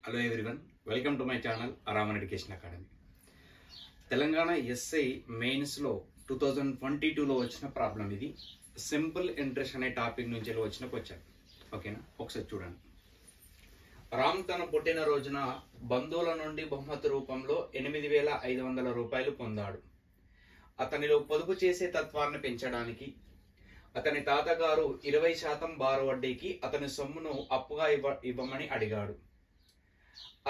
Hello everyone, welcome to my channel Raman education academy. Telangana SI మెయిన్స్లో 2022లో వచ్చిన ప్రాబ్లం ఇది. సింపుల్ ఇంట్రెస్ట్ అనే టాపిక్ నుంచి వచ్చిన క్వశ్చన్. ఓకేనా, ఒకసారి చూడండి. రామ్ తన పుట్టినరోజున బంధువుల నుండి బహుమతి రూపంలో 8,500 రూపాయలు పొందాడు. అతనిలో పొదుపు చేసే తత్వాన్ని పెంచడానికి అతని తాతగారు 20% బారు వడ్డీకి అతని సొమ్మును అప్పుగా ఇవ్వమని అడిగాడు.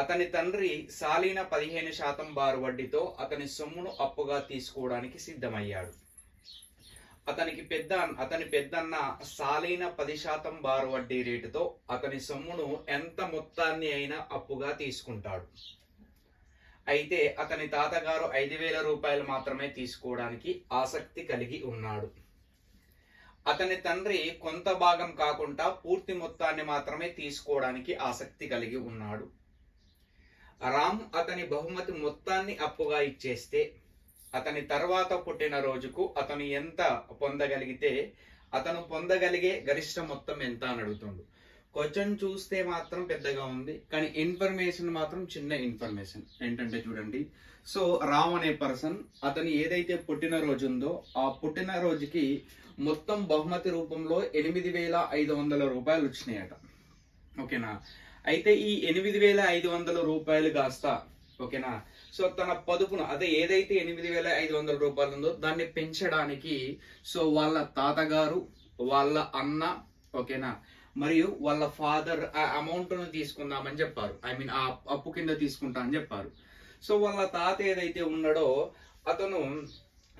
అతని తండ్రి సాలీన 15% బారు వడ్డీతో అతని సొమ్మును అప్పుగా తీసుకోవడానికి సిద్ధమయ్యాడు. అతని పెద్దన్న సాలీన 10% బారు వడ్డీ రేటుతో అతని సొమ్మును ఎంత మొత్తాన్ని అయినా అప్పుగా తీసుకుంటాడు. అయితే అతని తాతగారు 5,000 రూపాయలు మాత్రమే తీసుకోవడానికి ఆసక్తి కలిగి ఉన్నాడు. అతని తండ్రి కొంత భాగం కాకుండా పూర్తి మొత్తాన్ని మాత్రమే తీసుకోవడానికి ఆసక్తి కలిగి ఉన్నాడు. రామ్ అతని బహుమతి మొత్తాన్ని అప్పుగా ఇచ్చేస్తే అతని తర్వాత పుట్టిన రోజుకు అతను ఎంత పొందగలిగితే అతను పొందగలిగే గరిష్ట మొత్తం ఎంత అని అడుగుతుండు. క్వశ్చన్ చూస్తే మాత్రం పెద్దగా ఉంది, కానీ ఇన్ఫర్మేషన్ మాత్రం చిన్న ఇన్ఫర్మేషన్. ఏంటంటే చూడండి, సో రామ్ అనే పర్సన్ అతను ఏదైతే పుట్టినరోజు ఉందో ఆ పుట్టినరోజుకి మొత్తం బహుమతి రూపంలో 8,500 రూపాయలు వచ్చినాయట. ఓకేనా, అయితే ఈ 8,500 రూపాయలు కాస్త ఓకేనా, సో తన పొదుపును అదే ఏదైతే 8,500 రూపాయలు ఉందో దాన్ని పెంచడానికి సో వాళ్ళ తాతగారు, వాళ్ళ అన్న ఓకేనా మరియు వాళ్ళ ఫాదర్ ఆ అమౌంట్ ను తీసుకుందామని చెప్పారు. ఆ అప్పు కింద తీసుకుంటా అని చెప్పారు. సో వాళ్ళ తాత ఏదైతే ఉన్నాడో అతను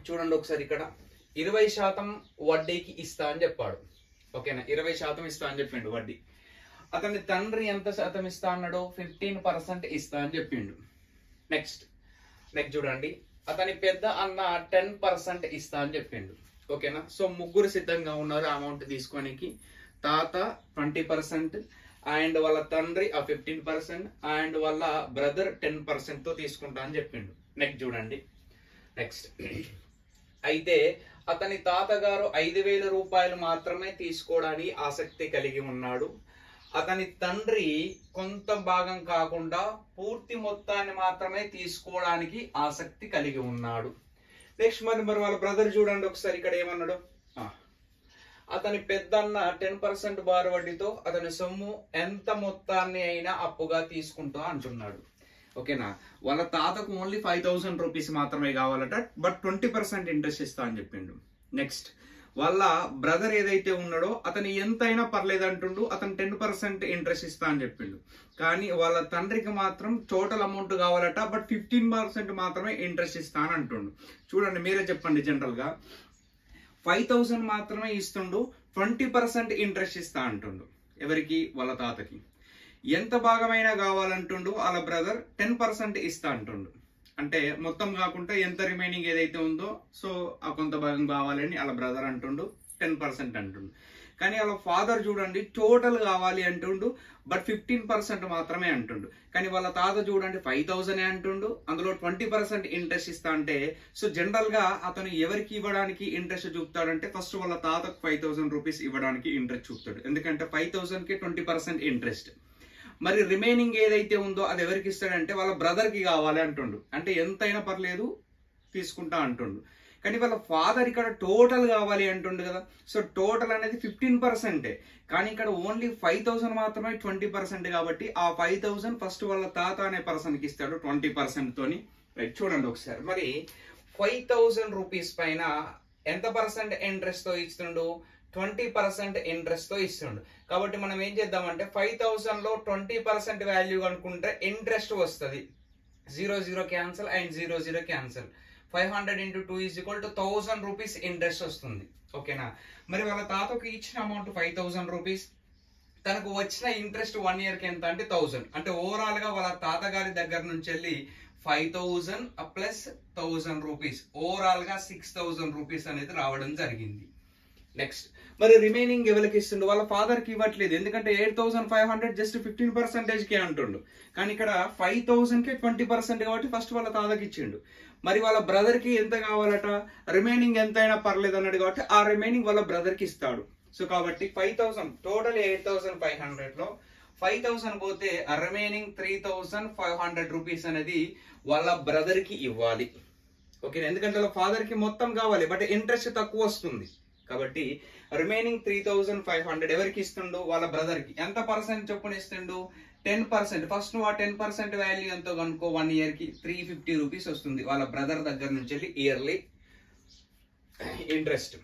చూడండి ఒకసారి ఇక్కడ 20% వడ్డీకి ఇస్తా అని చెప్పాడు. ఓకేనా, 20% ఇస్తా అని చెప్పిండు వడ్డీ. అతని తండ్రి ఎంత శాతం ఇస్తా అన్నాడు? 15% ఇస్తా అని చెప్పిండు. నెక్స్ట్ చూడండి, అతని పెద్ద అన్న 10% ఇస్తా అని చెప్పిండు. ఓకేనా, సో ముగ్గురు సిద్ధంగా ఉన్నారు అమౌంట్ తీసుకోనికి. తాత 20% అండ్ వాళ్ళ తండ్రి 15% అండ్ వాళ్ళ బ్రదర్ 10% తో తీసుకుంటా అని చెప్పిండు. నెక్స్ట్ చూడండి, అయితే అతని తాతగారు 5,000 రూపాయలు మాత్రమే తీసుకోవడానికి ఆసక్తి కలిగి ఉన్నాడు. అతని తండ్రి కొంత భాగం కాకుండా పూర్తి మొత్తాన్ని మాత్రమే తీసుకోవడానికి ఆసక్తి కలిగి ఉన్నాడు. నెక్స్ట్ మరి వాళ్ళ బ్రదర్ చూడండి ఒకసారి ఇక్కడ ఏమన్నాడు. అతని పెద్దన్న 10% బారు వడ్డీతో అతని సొమ్ము ఎంత మొత్తాన్ని అయినా అప్పుగా తీసుకుంటా అంటున్నాడు. ఓకేనా, వాళ్ళ తాతకు ఓన్లీ 5,000 రూపీస్ మాత్రమే కావాలట, బట్ 20% ఇంట్రెస్ట్ ఇస్తా అని చెప్పిండు. నెక్స్ట్ వాళ్ళ బ్రదర్ ఏదైతే ఉన్నాడో అతను ఎంతైనా పర్లేదు అంటుండు, అతను 10% ఇంట్రెస్ట్ ఇస్తా అని చెప్పిండు. కానీ వాళ్ళ తండ్రికి మాత్రం టోటల్ అమౌంట్ కావాలట, బట్ 15% మాత్రమే ఇంట్రెస్ట్ ఇస్తా అని అంటుండు. చూడండి మీరే చెప్పండి, జనరల్ గా 5,000 మాత్రమే ఇస్తుండు, 20% ఇంట్రెస్ట్ ఇస్తా అంటుండు. ఎవరికి? వాళ్ళ తాతకి. ఎంత భాగమైనా కావాలంటుండు వాళ్ళ బ్రదర్ 10% ఇస్తా అంటుండు. అంటే మొత్తం కాకుండా ఎంత రిమైనింగ్ ఏదైతే ఉందో సో ఆ కొంత భాగం కావాలని వాళ్ళ బ్రదర్ అంటుండు, 10% అంటుండు. కానీ వాళ్ళ ఫాదర్ చూడండి టోటల్ కావాలి అంటుండు, బట్ 15% మాత్రమే అంటుండు. కానీ వాళ్ళ తాత చూడండి 5,000 అంటుండు, అందులో 20% ఇంట్రెస్ట్ ఇస్తా అంటే సో జనరల్ గా అతను ఎవరికి ఇవ్వడానికి ఇంట్రెస్ట్ చూపుతాడంటే ఫస్ట్ వాళ్ళ తాతకు 5,000 రూపీస్ ఇవ్వడానికి ఇంట్రెస్ట్ చూపుతాడు. ఎందుకంటే 5,000కి 20% ఇంట్రెస్ట్. మరి రిమైనింగ్ ఏదైతే ఉందో అది ఎవరికి ఇస్తాడంటే వాళ్ళ బ్రదర్ కి కావాలి అంటుండు. అంటే ఎంతైనా పర్లేదు తీసుకుంటా అంటుండు. కానీ వాళ్ళ ఫాదర్ ఇక్కడ టోటల్ కావాలి అంటుండు కదా. సో టోటల్ అనేది 15%. కానీ ఇక్కడ ఓన్లీ 5,000 మాత్రమే 20% కాబట్టి ఆ 5,000 ఫస్ట్ వాళ్ళ తాత అనే పర్సన్ కి ఇస్తాడు 20% తోని. రైట్, చూడండి ఒకసారి. మరి 5,000 రూపీస్ పైన ఎంత పర్సెంట్ ఇంట్రెస్ట్ తో ఇస్తుండు? 20% ఇంట్రెస్ట్ తో ఇస్తుండు. కాబట్టి మనం ఏం చేద్దామంటే 5,000 లో 20% వాల్యూ అనుకుంటే ఇంట్రెస్ట్ వస్తుంది. 0 cancel and 0 cancel. 500 into 2 is equal to 1,000 rupees interest వస్తుంది. ఓకేనా, మరి వాళ్ళ తాతకు ఇచ్చిన అమౌంట్ 5,000 రూపీస్, తనకు వచ్చిన ఇంట్రెస్ట్ 1 year కి ఎంత అంటే 1,000. అంటే ఓవరాల్ గా వాళ్ళ తాతగారి దగ్గర నుంచి వెళ్ళి 5,000 ప్లస్ 1,000 రూపీస్, ఓవరాల్ గా 6,000 రూపీస్ అనేది రావడం జరిగింది. నెక్స్ట్ మరి రిమైనింగ్ ఎవరికి ఇస్తుండు? వాళ్ళ ఫాదర్ కి ఇవ్వట్లేదు, ఎందుకంటే 8,500 జస్ట్ 15% కి అంటుండు. కానీ ఇక్కడ 5,000 కి 20% కాబట్టి ఫస్ట్ వాళ్ళ తాతకి ఇచ్చిండు. మరి వాళ్ళ బ్రదర్ కి ఎంత కావాలట? రిమైనింగ్ ఎంతైనా పర్లేదు అన్నాడు కాబట్టి ఆ రిమైనింగ్ వాళ్ళ బ్రదర్ కి ఇస్తాడు. సో కాబట్టి 5,000 టోటల్ 8,500 లో 5,000 పోతే రిమైనింగ్ 3,500 రూపీస్ అనేది వాళ్ళ బ్రదర్ కి ఇవ్వాలి. ఓకే, ఎందుకంటే వాళ్ళ ఫాదర్ కి మొత్తం కావాలి, బట్ ఇంట్రెస్ట్ తక్కువ వస్తుంది కాబట్టి రిమైనింగ్ 3,500 ఎవరికి ఇస్తుండు? వాళ్ళ బ్రదర్ కి. ఎంత పర్సెంట్ చొప్పున ఇస్తుండు? 10%. ఫస్ట్ నువ్వు ఆ 10% వాల్యూ ఎంతో కనుకో 1 year కి 350 రూపీస్ వస్తుంది వాళ్ళ బ్రదర్ దగ్గర నుంచి వెళ్ళి ఇయర్లీ ఇంట్రెస్ట్.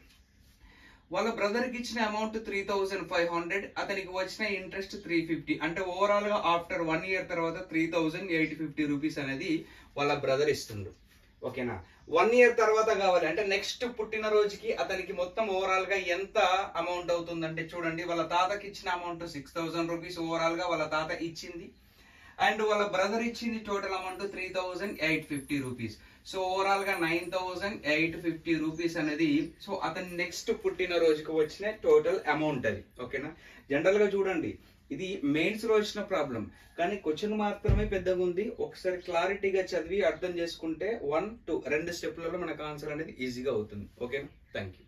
వాళ్ళ బ్రదర్ కి ఇచ్చిన అమౌంట్ 3,500, అతనికి వచ్చిన ఇంట్రెస్ట్ 350. అంటే ఓవరాల్ గా ఆఫ్టర్ 1 year తర్వాత 3,850 రూపీస్ అనేది వాళ్ళ బ్రదర్ ఇస్తుండు. ఓకేనా? 1 year తర్వాత కావాలి అంటే నెక్స్ట్ పుట్టినరోజుకి అతనికి మొత్తం ఓవరాల్ గా ఎంత అమౌంట్ అవుతుందంటే చూడండి, వాళ్ళ తాతకి ఇచ్చిన అమౌంట్ 6,000 రూపీస్ ఓవరాల్ గా వాళ్ళ తాత ఇచ్చింది, అండ్ వాళ్ళ బ్రదర్ ఇచ్చింది total amount 3,850 rupees. So overall గా 9,850 రూపీస్ అనేది సో అతని నెక్స్ట్ పుట్టినరోజుకి వచ్చిన టోటల్ అమౌంట్ అది. ఓకేనా? జనరల్ గా చూడండి, ఇది మెయిన్స్ లో వచ్చిన ప్రాబ్లం, కానీ క్వశ్చన్ మాత్రమే పెద్దగా ఉంది. ఒకసారి క్లారిటీగా చదివి అర్థం చేసుకుంటే 1 to 2 స్టెప్లలో మనకు ఆన్సర్ అనేది ఈజీగా అవుతుంది. ఓకేనా? Thank you.